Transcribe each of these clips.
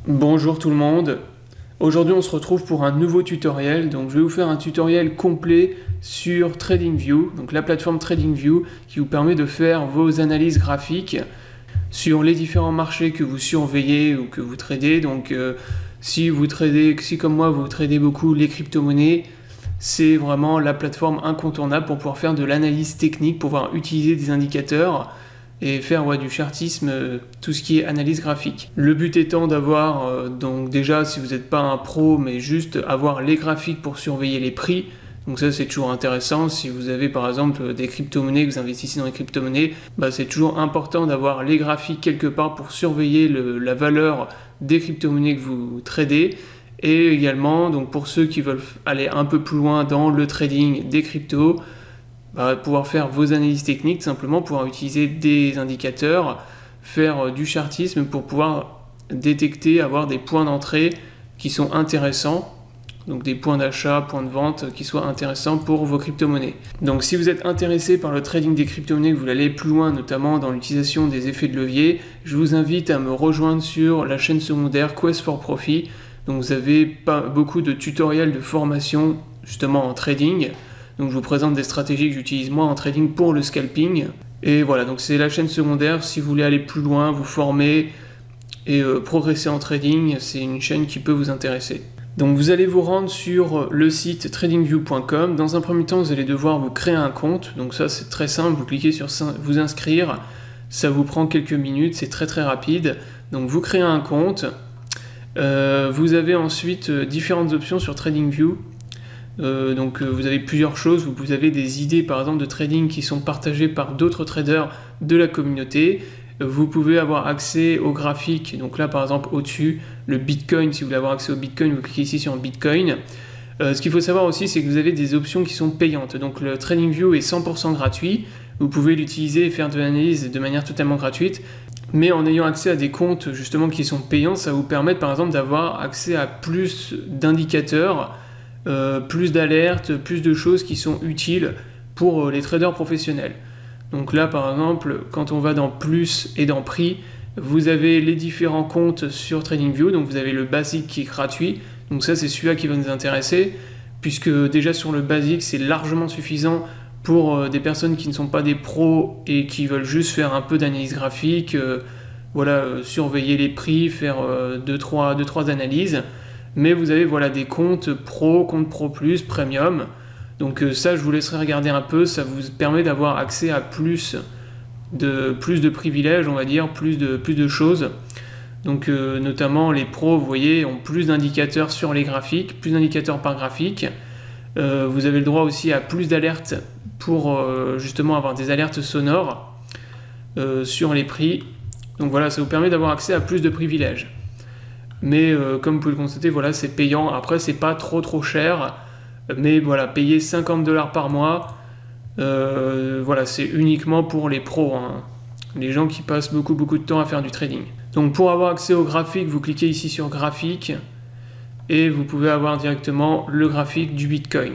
Bonjour tout le monde, aujourd'hui on se retrouve pour un nouveau tutoriel. Donc je vais vous faire un tutoriel complet sur TradingView, donc la plateforme TradingView qui vous permet de faire vos analyses graphiques sur les différents marchés que vous surveillez ou que vous tradez. Donc si comme moi vous tradez beaucoup les crypto-monnaies, c'est vraiment la plateforme incontournable pour pouvoir faire de l'analyse technique, pour pouvoir utiliser des indicateurs et faire du chartisme, tout ce qui est analyse graphique. Le but étant d'avoir, donc déjà si vous n'êtes pas un pro, mais juste avoir les graphiques pour surveiller les prix. Donc ça c'est toujours intéressant. Si vous avez par exemple des crypto-monnaies, que vous investissez dans les crypto-monnaies, c'est toujours important d'avoir les graphiques quelque part pour surveiller la valeur des crypto-monnaies que vous tradez. Et également, donc pour ceux qui veulent aller un peu plus loin dans le trading des cryptos, pouvoir faire vos analyses techniques, simplement pouvoir utiliser des indicateurs, faire du chartisme pour pouvoir détecter, avoir des points d'entrée qui sont intéressants, donc des points d'achat, points de vente qui soient intéressants pour vos crypto-monnaies. Donc si vous êtes intéressé par le trading des crypto-monnaies, que vous voulez aller plus loin, notamment dans l'utilisation des effets de levier, je vous invite à me rejoindre sur la chaîne secondaire Quest for Profit. Donc vous avez beaucoup de tutoriels de formation justement en trading. Donc je vous présente des stratégies que j'utilise moi en trading pour le scalping. Et voilà, donc c'est la chaîne secondaire. Si vous voulez aller plus loin, vous former et progresser en trading, c'est une chaîne qui peut vous intéresser. Donc vous allez vous rendre sur le site tradingview.com. Dans un premier temps, vous allez devoir vous créer un compte. Donc ça c'est très simple, vous cliquez sur vous inscrire. Ça vous prend quelques minutes, c'est très rapide. Donc vous créez un compte. Vous avez ensuite différentes options sur TradingView. Vous avez plusieurs choses. Vous avez des idées par exemple de trading qui sont partagées par d'autres traders de la communauté. Vous pouvez avoir accès aux graphiques. Donc là par exemple au-dessus, le Bitcoin, si vous voulez avoir accès au Bitcoin, vous cliquez ici sur Bitcoin. Ce qu'il faut savoir aussi, c'est que vous avez des options qui sont payantes. Donc le TradingView est 100% gratuit. Vous pouvez l'utiliser et faire de l'analyse de manière totalement gratuite. Mais en ayant accès à des comptes justement qui sont payants, ça vous permet par exemple d'avoir accès à plus d'indicateurs, plus d'alertes, plus de choses qui sont utiles pour les traders professionnels. Donc là par exemple, quand on va dans plus et dans prix, vous avez les différents comptes sur TradingView. Donc vous avez le basique qui est gratuit, donc ça c'est celui-là qui va nous intéresser, puisque déjà sur le basique c'est largement suffisant pour des personnes qui ne sont pas des pros et qui veulent juste faire un peu d'analyse graphique, surveiller les prix, faire 2-3 analyses. Mais vous avez des comptes pro, compte pro plus, premium. Donc ça je vous laisserai regarder un peu, ça vous permet d'avoir accès à plus de privilèges, on va dire, plus de choses. Donc notamment les pros, vous voyez, ont plus d'indicateurs sur les graphiques, plus d'indicateurs par graphique. Vous avez le droit aussi à plus d'alertes pour justement avoir des alertes sonores sur les prix. Donc voilà, ça vous permet d'avoir accès à plus de privilèges. Mais comme vous pouvez le constater, c'est payant. Après, c'est pas trop cher. Mais voilà, payer 50$ par mois, c'est uniquement pour les pros, hein. Les gens qui passent beaucoup de temps à faire du trading. Donc pour avoir accès au graphique, vous cliquez ici sur graphique et vous pouvez avoir directement le graphique du Bitcoin.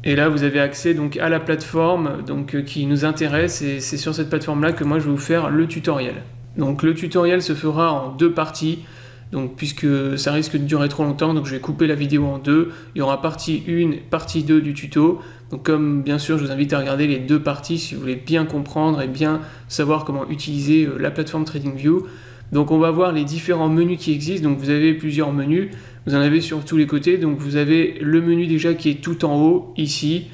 Et là vous avez accès donc à la plateforme qui nous intéresse, et c'est sur cette plateforme là que moi je vais vous faire le tutoriel. Donc le tutoriel se fera en deux parties. Donc puisque ça risque de durer trop longtemps, donc je vais couper la vidéo en deux. Il y aura partie 1, partie 2 du tuto. Donc comme bien sûr je vous invite à regarder les deux parties si vous voulez bien comprendre et bien savoir comment utiliser la plateforme TradingView. Donc on va voir les différents menus qui existent. Donc vous avez plusieurs menus, vous en avez sur tous les côtés. Donc vous avez le menu déjà qui est tout en haut ici,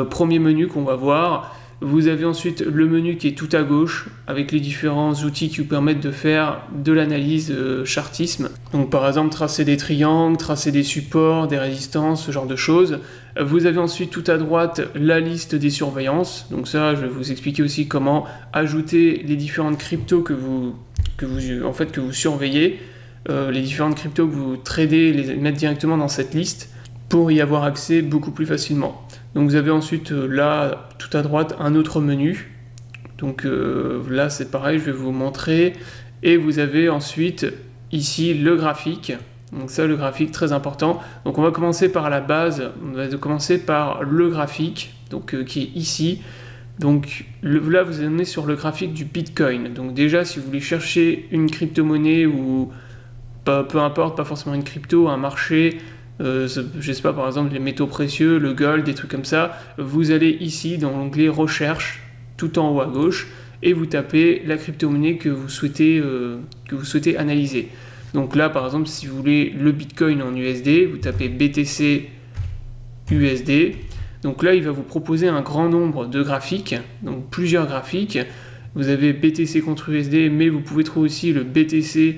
premier menu qu'on va voir. Vous avez ensuite le menu qui est tout à gauche avec les différents outils qui vous permettent de faire de l'analyse chartisme. Donc par exemple tracer des triangles, tracer des supports, des résistances, ce genre de choses. Vous avez ensuite tout à droite la liste des surveillances. Donc ça je vais vous expliquer aussi comment ajouter les différentes cryptos que vous surveillez, les différentes cryptos que vous tradez, les mettre directement dans cette liste pour y avoir accès beaucoup plus facilement. Donc vous avez ensuite là tout à droite un autre menu. Donc là c'est pareil, je vais vous montrer. Et vous avez ensuite ici le graphique. Donc ça, le graphique, très important. Donc on va commencer par la base, on va commencer par le graphique, donc qui est ici. Donc là, vous êtes sur le graphique du Bitcoin. Donc déjà, si vous voulez chercher une crypto-monnaie ou peu importe, pas forcément une crypto, un marché, je sais pas, par exemple les métaux précieux, le gold, des trucs comme ça, vous allez ici dans l'onglet recherche, tout en haut à gauche, et vous tapez la crypto-monnaie que vous souhaitez analyser. Donc là, par exemple, si vous voulez le Bitcoin en USD, vous tapez BTC USD. Donc là, il va vous proposer un grand nombre de graphiques, donc plusieurs graphiques. Vous avez BTC contre USD, mais vous pouvez trouver aussi le BTC.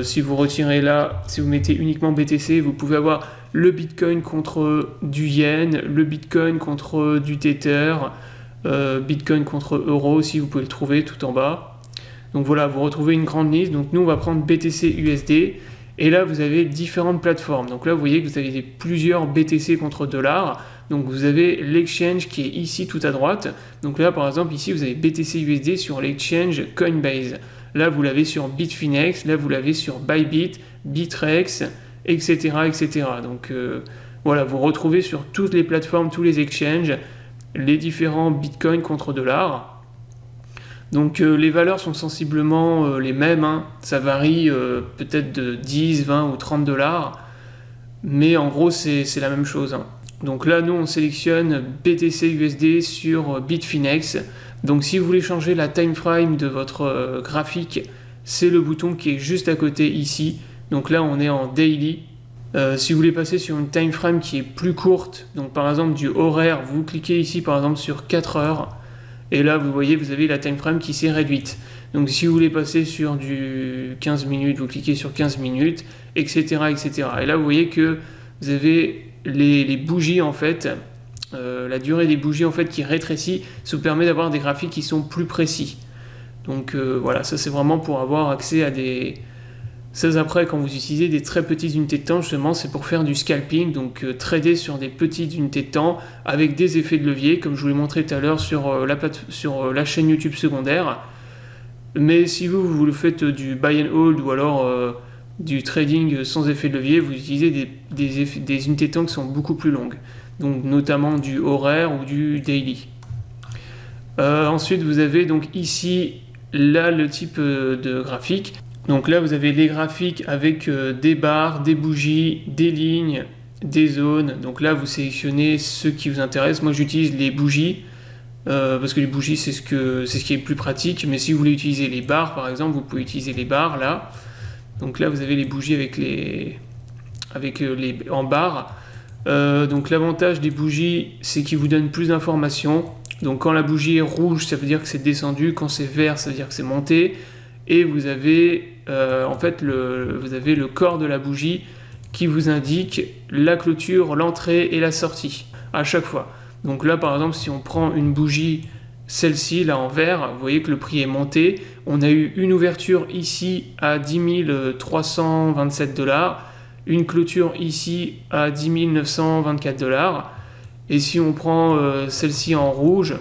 Si vous retirez là, si vous mettez uniquement BTC, vous pouvez avoir le Bitcoin contre du Yen, le Bitcoin contre du Tether, Bitcoin contre Euro, si vous pouvez le trouver tout en bas. Donc voilà, vous retrouvez une grande liste. Donc nous, on va prendre BTC USD. Et là, vous avez différentes plateformes. Donc là, vous voyez que vous avez plusieurs BTC contre dollars. Donc vous avez l'exchange qui est ici tout à droite. Donc là, par exemple, ici, vous avez BTC USD sur l'exchange Coinbase. Là, vous l'avez sur Bitfinex. Là, vous l'avez sur Bybit, Bitrex, etc. etc. Donc voilà, vous retrouvez sur toutes les plateformes, tous les exchanges, les différents bitcoins contre dollars. Donc les valeurs sont sensiblement les mêmes, hein. Ça varie peut-être de 10, 20 ou 30 dollars, mais en gros c'est la même chose, hein. Donc là nous on sélectionne BTC USD sur Bitfinex. Donc si vous voulez changer la time frame de votre graphique, c'est le bouton qui est juste à côté ici. Donc là on est en daily. Si vous voulez passer sur une time frame qui est plus courte, donc par exemple du horaire, vous cliquez ici par exemple sur 4 heures. Et là, vous voyez, vous avez la time frame qui s'est réduite. Donc, si vous voulez passer sur du 15 minutes, vous cliquez sur 15 minutes, etc., etc. Et là, vous voyez que vous avez les bougies, en fait, la durée des bougies, en fait, qui rétrécit. Ça vous permet d'avoir des graphiques qui sont plus précis. Donc, voilà, ça, c'est vraiment pour avoir accès à des... Ça, après, quand vous utilisez des très petites unités de temps, justement, c'est pour faire du scalping, donc trader sur des petites unités de temps avec des effets de levier, comme je vous l'ai montré tout à l'heure sur la chaîne YouTube secondaire. Mais si vous le faites du buy and hold ou alors du trading sans effet de levier, vous utilisez des unités de temps qui sont beaucoup plus longues, donc notamment du horaire ou du daily. Ensuite, vous avez donc ici, là, le type de graphique. Donc là, vous avez les graphiques avec des barres, des bougies, des lignes, des zones. Donc là, vous sélectionnez ce qui vous intéresse. Moi, j'utilise les bougies parce que les bougies, c'est ce qui est le plus pratique. Mais si vous voulez utiliser les barres, par exemple, vous pouvez utiliser les barres là. Donc là, vous avez les bougies avec les en barres. Donc l'avantage des bougies, c'est qu'ils vous donnent plus d'informations. Donc quand la bougie est rouge, ça veut dire que c'est descendu. Quand c'est vert, ça veut dire que c'est monté. Et vous avez en fait vous avez le corps de la bougie qui vous indique la clôture, l'entrée et la sortie à chaque fois. Donc là par exemple si on prend une bougie, celle-ci là en vert, vous voyez que le prix est monté. On a eu une ouverture ici à 10 327 $, une clôture ici à 10 924 $. Et si on prend celle-ci en rouge,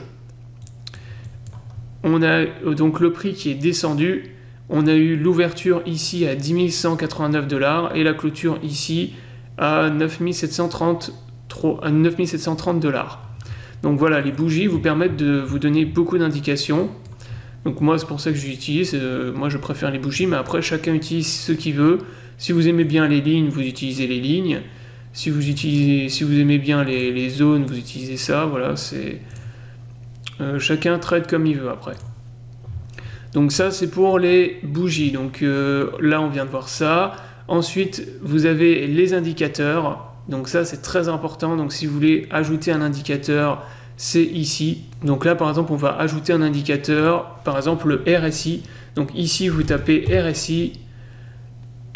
on a donc le prix qui est descendu. On a eu l'ouverture ici à 10 189 $ et la clôture ici à 9 730 $. Donc voilà, les bougies vous permettent de vous donner beaucoup d'indications. Donc moi c'est pour ça que j'utilise, moi je préfère les bougies, mais après chacun utilise ce qu'il veut. Si vous aimez bien les lignes, vous utilisez les lignes. Si vous aimez bien les zones, vous utilisez ça. Voilà, c'est chacun trade comme il veut après. Donc ça c'est pour les bougies. Donc là on vient de voir ça. Ensuite vous avez les indicateurs. Donc ça c'est très important. Donc si vous voulez ajouter un indicateur, c'est ici. Donc là par exemple on va ajouter un indicateur, par exemple le RSI. Donc ici vous tapez RSI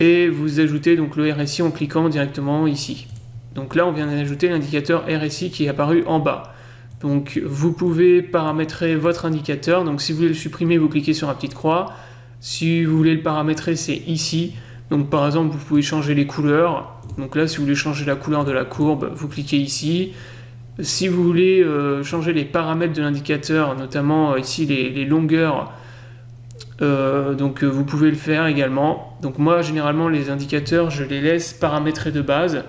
et vous ajoutez donc le RSI en cliquant directement ici. Donc là on vient d'ajouter l'indicateur RSI qui est apparu en bas. Donc vous pouvez paramétrer votre indicateur. Donc si vous voulez le supprimer, vous cliquez sur la petite croix. Si vous voulez le paramétrer, c'est ici. Donc par exemple, vous pouvez changer les couleurs. Donc là, si vous voulez changer la couleur de la courbe, vous cliquez ici. Si vous voulez changer les paramètres de l'indicateur, notamment ici les longueurs, donc vous pouvez le faire également. Donc moi, généralement, les indicateurs, je les laisse paramétrer de base.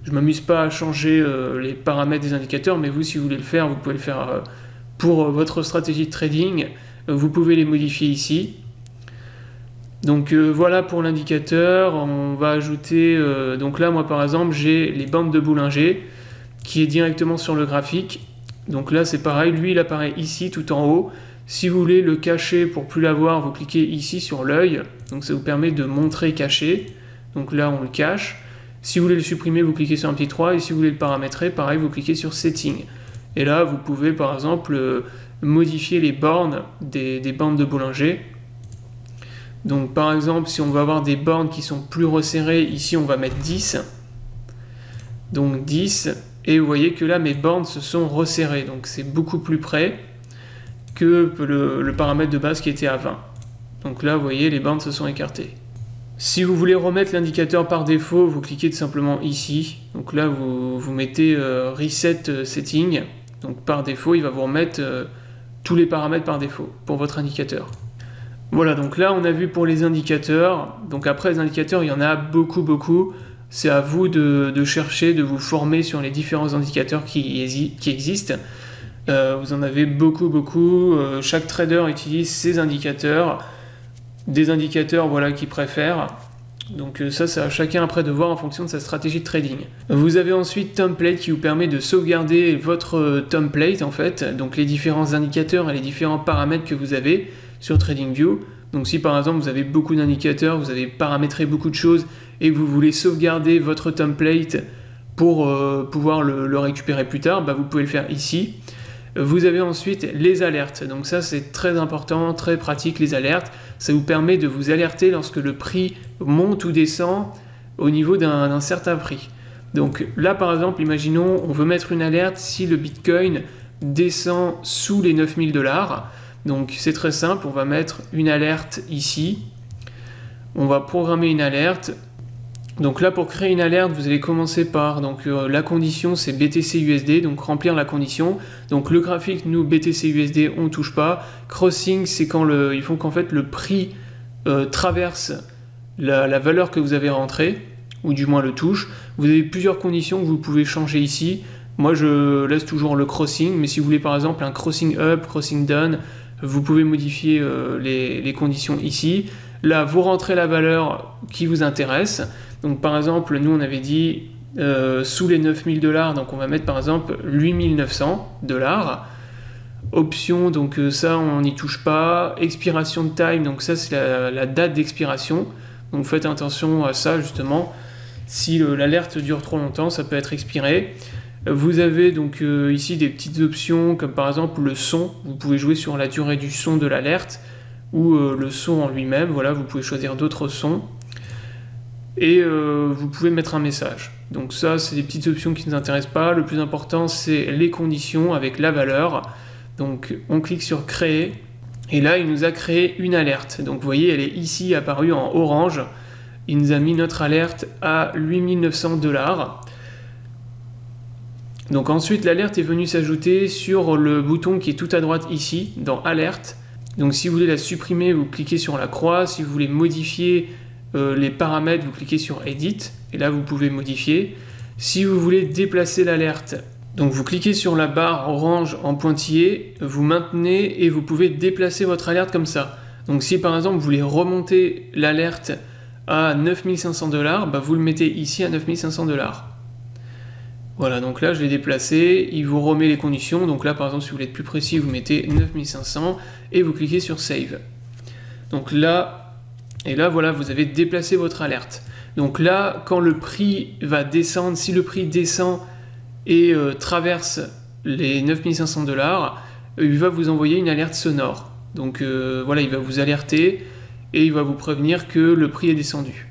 Je ne m'amuse pas à changer les paramètres des indicateurs, mais vous, si vous voulez le faire, vous pouvez le faire pour votre stratégie de trading, vous pouvez les modifier ici. Donc voilà pour l'indicateur. On va ajouter, donc là moi par exemple j'ai les bandes de Bollinger qui est directement sur le graphique. Donc là c'est pareil, lui il apparaît ici tout en haut. Si vous voulez le cacher pour plus l'avoir, vous cliquez ici sur l'œil, donc ça vous permet de montrer caché. Donc là on le cache. Si vous voulez le supprimer, vous cliquez sur un petit 3, et si vous voulez le paramétrer, pareil, vous cliquez sur Setting. Et là vous pouvez par exemple modifier les bornes des bandes de Bollinger. Donc par exemple, si on veut avoir des bornes qui sont plus resserrées, ici on va mettre 10. Donc 10, et vous voyez que là mes bornes se sont resserrées, donc c'est beaucoup plus près que le paramètre de base qui était à 20. Donc là vous voyez les bornes se sont écartées. Si vous voulez remettre l'indicateur par défaut, vous cliquez tout simplement ici. Donc là vous mettez Reset Setting. Donc par défaut il va vous remettre tous les paramètres par défaut pour votre indicateur. Voilà, donc là on a vu pour les indicateurs. Donc après les indicateurs il y en a beaucoup. C'est à vous de chercher, de vous former sur les différents indicateurs qui existent. Vous en avez beaucoup. Chaque trader utilise ses indicateurs, des indicateurs voilà, qu'il préfère. Donc ça, c'est à chacun après de voir en fonction de sa stratégie de trading. Vous avez ensuite Template qui vous permet de sauvegarder votre template en fait, donc les différents indicateurs et les différents paramètres que vous avez sur TradingView. Donc si par exemple vous avez beaucoup d'indicateurs, vous avez paramétré beaucoup de choses et que vous voulez sauvegarder votre template pour pouvoir le récupérer plus tard, bah, vous pouvez le faire ici. Vous avez ensuite les alertes, donc ça c'est très important, très pratique les alertes. Ça vous permet de vous alerter lorsque le prix monte ou descend au niveau d'un certain prix. Donc là par exemple, imaginons on veut mettre une alerte si le Bitcoin descend sous les 9000 $. Donc c'est très simple, on va mettre une alerte ici. On va programmer une alerte. Donc là pour créer une alerte, vous allez commencer par la condition c'est BTC/USD, donc remplir la condition. Donc le graphique, nous BTC/USD on ne touche pas. Crossing c'est quand il faut qu'en fait le prix traverse la valeur que vous avez rentrée, ou du moins le touche. Vous avez plusieurs conditions que vous pouvez changer ici. Moi je laisse toujours le crossing, mais si vous voulez par exemple un crossing up, crossing down, vous pouvez modifier les conditions ici. Là vous rentrez la valeur qui vous intéresse. Donc par exemple, nous on avait dit sous les 9000 $, donc on va mettre par exemple 8900 $. Option, donc ça on n'y touche pas. Expiration de time, donc ça c'est la date d'expiration. Donc faites attention à ça justement. Si l'alerte dure trop longtemps, ça peut être expiré. Vous avez donc ici des petites options comme par exemple le son. Vous pouvez jouer sur la durée du son de l'alerte ou le son en lui-même. Voilà, vous pouvez choisir d'autres sons. Et vous pouvez mettre un message. Donc ça, c'est des petites options qui ne nous intéressent pas. Le plus important, c'est les conditions avec la valeur. Donc on clique sur créer. Et là, il nous a créé une alerte. Donc vous voyez, elle est ici apparue en orange. Il nous a mis notre alerte à 8900 $. Donc ensuite, l'alerte est venue s'ajouter sur le bouton qui est tout à droite ici, dans Alerte. Donc si vous voulez la supprimer, vous cliquez sur la croix. Si vous voulez modifier les paramètres, vous cliquez sur Edit, et là vous pouvez modifier. Si vous voulez déplacer l'alerte, donc vous cliquez sur la barre orange en pointillé, vous maintenez et vous pouvez déplacer votre alerte comme ça. Donc si par exemple vous voulez remonter l'alerte à 9500 $, bah vous le mettez ici à 9500 $. Voilà, donc là je l'ai déplacé, il vous remet les conditions. Donc là par exemple si vous voulez être plus précis, vous mettez 9500 et vous cliquez sur Save. Donc là, et là, voilà, vous avez déplacé votre alerte. Donc là, quand le prix va descendre, si le prix descend et traverse les 9500 $, il va vous envoyer une alerte sonore. Donc voilà, il va vous alerter et il va vous prévenir que le prix est descendu.